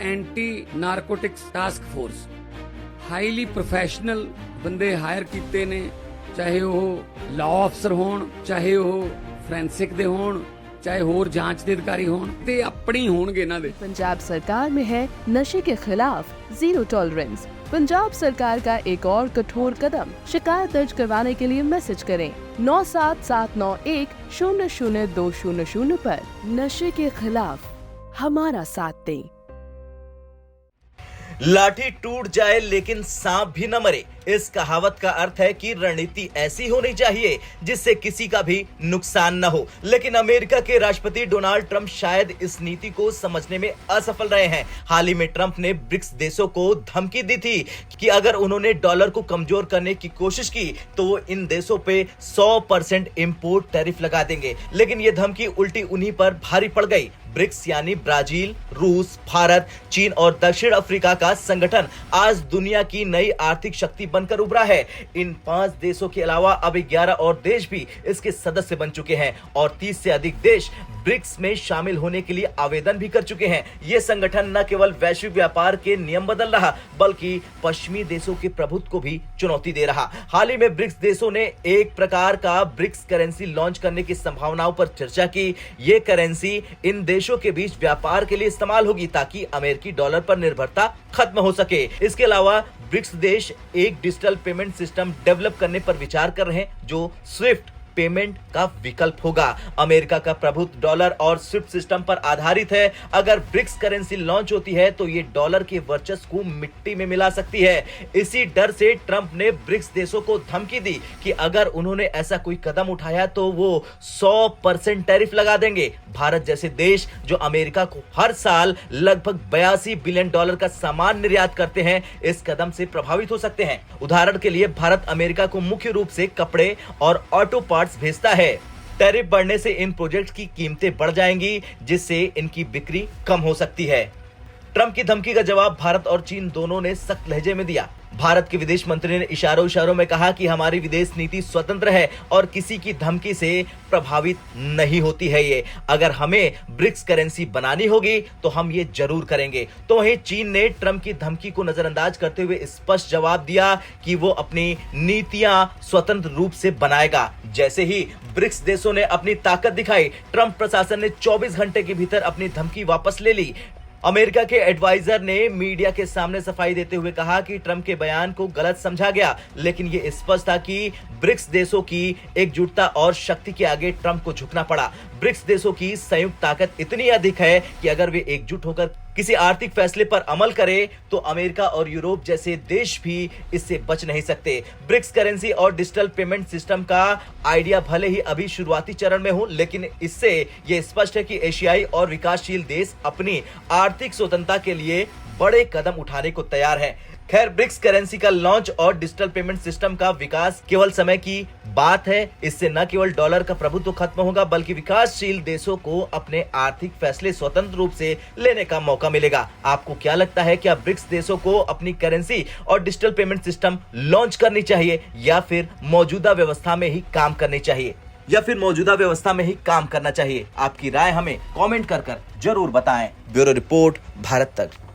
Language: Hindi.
Anti narcotics task force highly professional बंदे हायर कीते ने, चाहे वो लॉ अफसर होण, चाहे वो फोरेंसिक दे होण, चाहे होर जांच दे अधिकारी होण, ते अपनी होणगे इन्हां दे। पंजाब सरकार में है नशे के खिलाफ जीरो टॉलरेंस। पंजाब सरकार का एक और कठोर कदम। शिकायत दर्ज करवाने के लिए मैसेज करें 9779100200 पर। नशे के खिलाफ हमारा साथ दें। लाठी टूट जाए लेकिन सांप भी न मरे, इस कहावत का अर्थ है कि रणनीति ऐसी होनी चाहिए जिससे किसी का भी नुकसान न हो। लेकिन अमेरिका के राष्ट्रपति डोनाल्ड ट्रंप शायद इस नीति को समझने में असफल रहे हैं। हाल ही में ट्रंप ने ब्रिक्स देशों को धमकी दी थी कि अगर उन्होंने डॉलर को कमजोर करने की कोशिश की तो वो इन देशों पे 100% इंपोर्ट टैरिफ लगा देंगे। लेकिन ये धमकी उल्टी उन्हीं पर भारी पड़ गई। ब्रिक्स यानी ब्राजील, रूस, भारत, चीन और दक्षिण अफ्रीका का संगठन आज दुनिया की नई आर्थिक शक्ति बनकर उभरा है। इन 5 देशों के अलावा अब 11 और देश भी इसके सदस्य बन चुके हैं और 30 से अधिक देश ब्रिक्स में शामिल होने के लिए आवेदन भी कर चुके हैं। यह संगठन न केवल वैश्विक व्यापार के नियम बदल रहा बल्कि पश्चिमी देशों के प्रभुत्व को भी चुनौती दे रहा। हाल ही में ब्रिक्स देशों ने एक प्रकार का ब्रिक्स करेंसी लॉन्च करने की संभावनाओं पर चर्चा की। यह करेंसी इन देशों के बीच व्यापार के लिए इस्तेमाल होगी ताकि अमेरिकी डॉलर पर निर्भरता खत्म हो सके। इसके अलावा ब्रिक्स देश एक डिजिटल पेमेंट सिस्टम डेवलप करने पर विचार कर रहे हैं जो स्विफ्ट पेमेंट का विकल्प होगा। अमेरिका का प्रभुत्व डॉलर और स्विफ्ट सिस्टम पर आधारित है। अगर ब्रिक्स करेंसी लॉन्च होती है तो ये डॉलर के वर्चस्व को मिट्टी में मिला सकती है। इसी डर से ट्रंप ने ब्रिक्स देशों को धमकी दी कि अगर उन्होंने ऐसा कोई कदम उठाया तो वो 100% टैरिफ लगा देंगे। भारत जैसे देश जो अमेरिका को हर साल लगभग $82 बिलियन का सामान निर्यात करते हैं, इस कदम से प्रभावित हो सकते हैं। उदाहरण के लिए भारत अमेरिका को मुख्य रूप से कपड़े और ऑटो पार्ट्स भेजता है। टैरिफ बढ़ने से इन प्रोजेक्ट की कीमतें बढ़ जाएंगी जिससे इनकी बिक्री कम हो सकती है। ट्रंप की धमकी का जवाब भारत और चीन दोनों ने सख्त लहजे में दिया। भारत के विदेश मंत्री ने इशारों में कहा कि हमारी विदेश नीति स्वतंत्र है और किसी की धमकी से प्रभावित नहीं होती है। ये अगर हमें ब्रिक्स करेंसी बनानी होगी तो हम ये जरूर करेंगे। तो वहीं चीन ने ट्रंप की धमकी को नजरअंदाज करते हुए स्पष्ट जवाब दिया कि वो अपनी नीतियां स्वतंत्र रूप से बनाएगा। जैसे ही ब्रिक्स देशों ने अपनी ताकत दिखाई, ट्रंप प्रशासन ने 24 घंटे के भीतर अपनी धमकी वापस ले ली। अमेरिका के एडवाइजर ने मीडिया के सामने सफाई देते हुए कहा कि ट्रंप के बयान को गलत समझा गया, लेकिन यह स्पष्ट था कि ब्रिक्स देशों की एकजुटता और शक्ति के आगे ट्रंप को झुकना पड़ा। ब्रिक्स देशों की संयुक्त ताकत इतनी अधिक है कि अगर वे एकजुट होकर किसी आर्थिक फैसले पर अमल करें तो अमेरिका और यूरोप जैसे देश भी इससे बच नहीं सकते। ब्रिक्स करेंसी और डिजिटल पेमेंट सिस्टम का आइडिया भले ही अभी शुरुआती चरण में हो, लेकिन इससे यह स्पष्ट है कि एशियाई और विकासशील देश अपनी आर्थिक स्वतंत्रता के लिए बड़े कदम उठाने को तैयार हैं। खैर, ब्रिक्स करेंसी का लॉन्च और डिजिटल पेमेंट सिस्टम का विकास केवल समय की बात है। इससे न केवल डॉलर का प्रभुत्व खत्म होगा बल्कि विकासशील देशों को अपने आर्थिक फैसले स्वतंत्र रूप से लेने का मौका मिलेगा। आपको क्या लगता है, क्या ब्रिक्स देशों को अपनी करेंसी और डिजिटल पेमेंट सिस्टम लॉन्च करनी चाहिए या फिर मौजूदा व्यवस्था में ही काम करनी चाहिए आपकी राय हमें कमेंट कर जरूर बताएं। ब्यूरो रिपोर्ट, भारत तक।